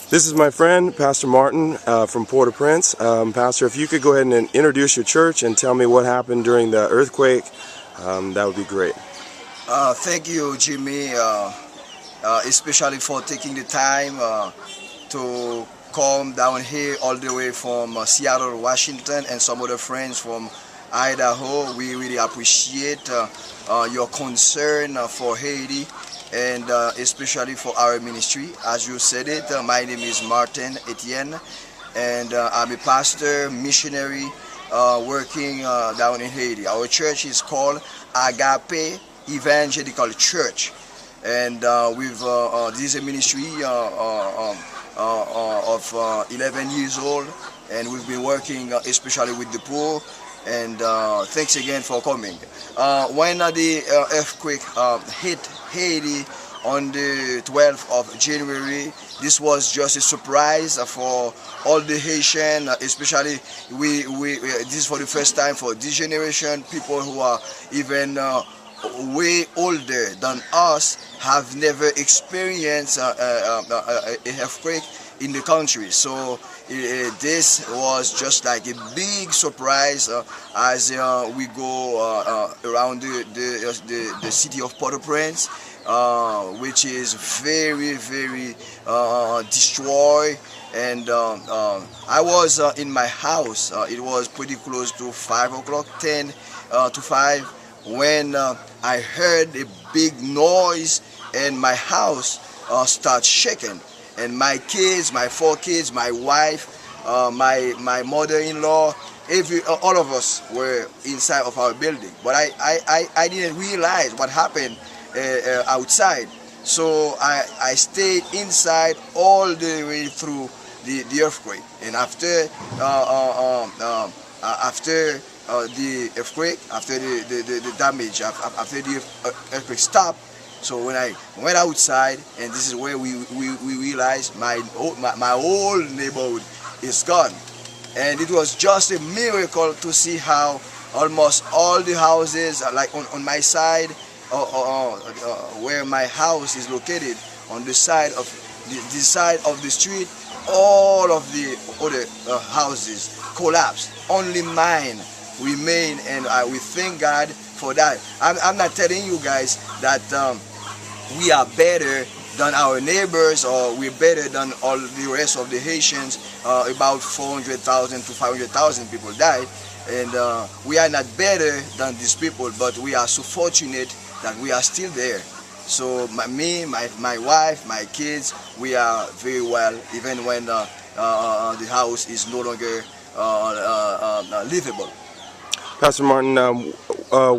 This is my friend, Pastor Martin from Port-au-Prince. Pastor, if you could go ahead and introduce your church and tell me what happened during the earthquake, that would be great. Thank you, Jimmy, especially for taking the time to come down here all the way from Seattle, Washington, and some other friends from Idaho. We really appreciate your concern for Haiti and especially for our ministry. As you said it, my name is Martin Eitenne, and I'm a pastor, missionary, working down in Haiti. Our church is called Agape Evangelical Church, and this is a ministry of 11 years old, and we've been working especially with the poor. And thanks again for coming. When the earthquake hit Haiti on the 12th of January, this was just a surprise for all the Haitians, especially this is for the first time for this generation. People who are even way older than us have never experienced an earthquake in the country. So this was just like a big surprise as we go around the city of Port-au-Prince, which is very, very destroyed. And I was in my house. It was pretty close to 5 o'clock, 10 to 5, when I heard a big noise and my house started shaking. And my kids, my 4 kids, my wife, my mother-in-law, all of us were inside of our building. But I didn't realize what happened outside. So I stayed inside all the way through the earthquake. And after the earthquake, after the damage, after the earthquake stopped, so when I went outside, and this is where we realized my whole neighborhood is gone. And it was just a miracle to see how almost all the houses, like on my side, where my house is located, on the side of the side of the street, all of the other houses collapsed. Only mine remained, and we thank God for that. I'm not telling you guys that we are better than our neighbors or we're better than all the rest of the Haitians. About 400,000 to 500,000 people died, and we are not better than these people, but we are so fortunate that we are still there. So me, my wife, my kids, we are very well, even when the house is no longer livable. Pastor Martin,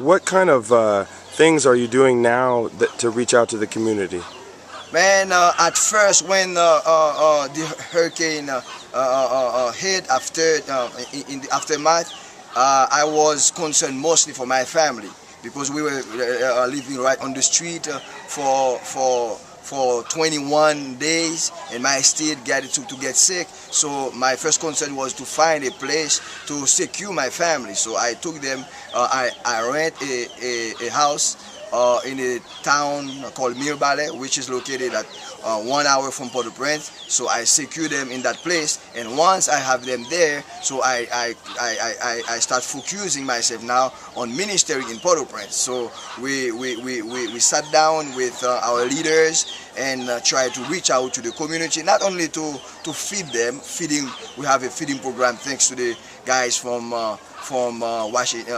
what kind of things are you doing now to reach out to the community? Man, at first when the hurricane hit, in the aftermath, I was concerned mostly for my family, because we were living right on the street for 21 days, and my estate got to get sick. So my first concern was to find a place to secure my family. So I took them, I rent a house in a town called Mirbale, which is located at 1 hour from Port-au-Prince. So I secure them in that place, and once I have them there, so I start focusing myself now on ministry in Port-au-Prince. So we sat down with our leaders and try to reach out to the community, not only to feed them. We have a feeding program thanks to the guys from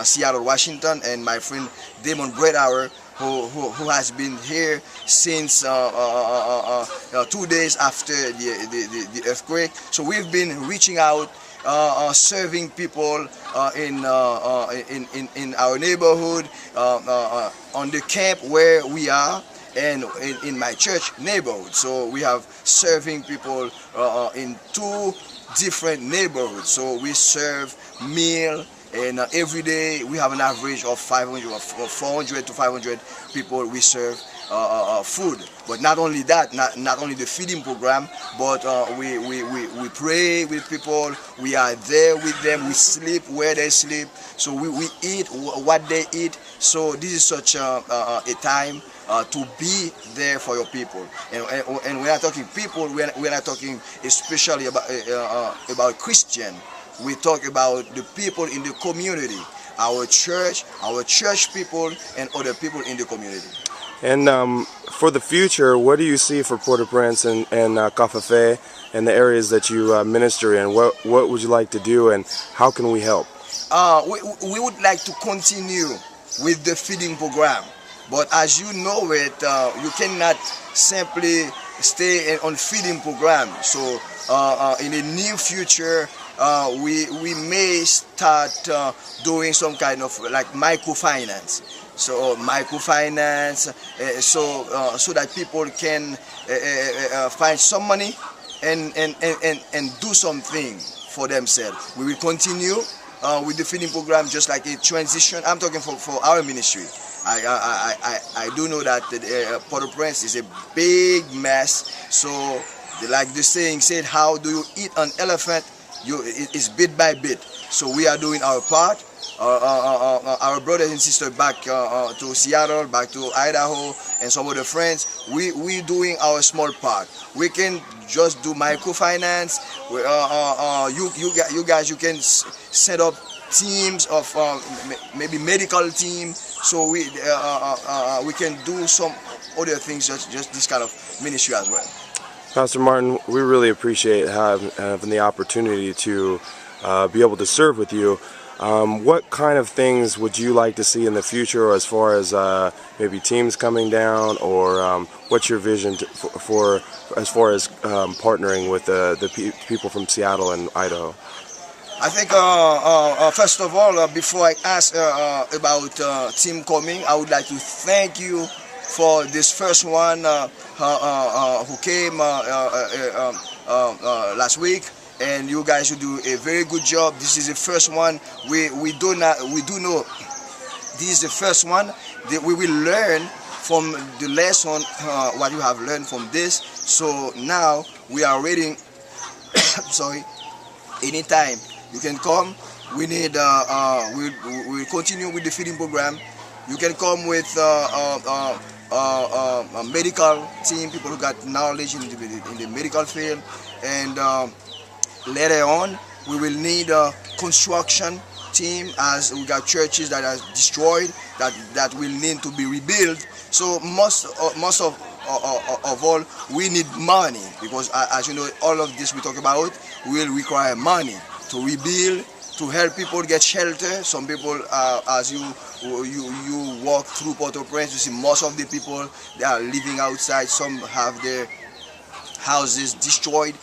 Seattle, Washington, and my friend Damon Breadhour, who has been here since 2 days after the earthquake. So we've been reaching out, serving people in our neighborhood, on the camp where we are, and in my church neighborhood. So we have serving people in 2 different neighborhoods. So we serve meal, and every day we have an average of 500 or 400 to 500 people we serve food. But not only that, not only the feeding program, but we pray with people, we are there with them, we sleep where they sleep. So we eat what they eat, So this is such a time to be there for your people. And we're not talking people, we're not talking especially about Christian. We talk about the people in the community, our church people, and other people in the community. And for the future, what do you see for Port-au-Prince and Café and the areas that you minister in? What would you like to do, and how can we help? We would like to continue with the feeding program, but as you know it, you cannot simply stay on feeding program. So in the near future, we may start doing some kind of like microfinance. So microfinance, so that people can find some money and do something for themselves. We will continue with the feeding program, just like a transition. I'm talking for our ministry. I do know that Port-au-Prince is a big mess. So like the saying said, how do you eat an elephant? It's bit by bit. So we are doing our part. Our brothers and sisters back to Seattle, back to Idaho, and some other friends, we doing our small part. We can just do microfinance. You guys, you can set up teams of maybe medical team. So we can do some other things, just this kind of ministry as well. Pastor Martin, we really appreciate having the opportunity to be able to serve with you. What kind of things would you like to see in the future, as far as maybe teams coming down, or what's your vision for as far as partnering with the people from Seattle and Idaho? I think first of all, before I ask about team coming, I would like to thank you for this first one who came last week. And you guys will do a very good job. This is the first one. We do know this is the first one that we will learn from the lesson what you have learned from this. So now we are waiting. Sorry. Anytime you can come. We need. We'll continue with the feeding program. You can come with a medical team, people who got knowledge in the medical field, and later on, we will need a construction team, as we got churches that are destroyed that will need to be rebuilt. So most of all, we need money, because as you know, all of this we talk about will require money to rebuild, to help people get shelter. Some people, as you walk through Port-au-Prince, you see most of the people, they are living outside. Some have their houses destroyed.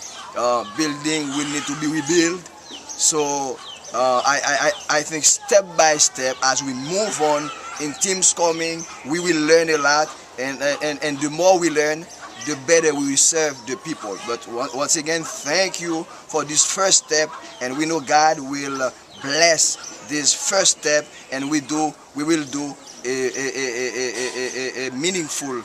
Building will need to be rebuilt. So I think step by step, as we move on in teams coming, we will learn a lot, and the more we learn, the better we will serve the people. But once again, thank you for this first step, and we know God will bless this first step, and we will do a meaningful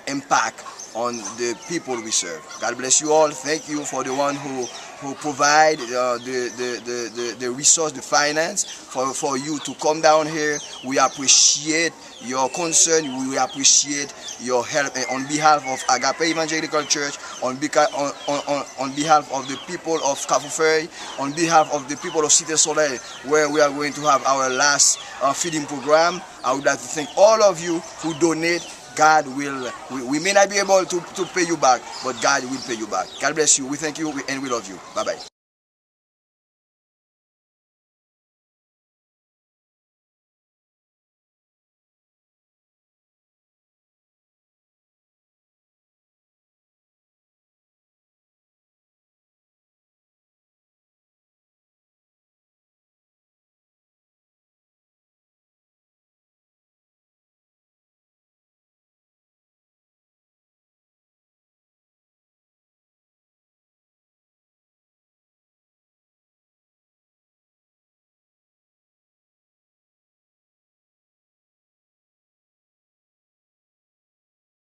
impact on the people we serve. God bless you all. Thank you for the one who provide the resource, the finance for you to come down here. We appreciate your concern. We appreciate your help, on behalf of Agape Evangelical Church, on behalf of the people of Cafu, on behalf of the people of Cité Soleil, where we are going to have our last feeding program. I would like to thank all of you who donate. God will, we may not be able to pay you back, but God will pay you back. God bless you. We thank you and we love you. Bye-bye.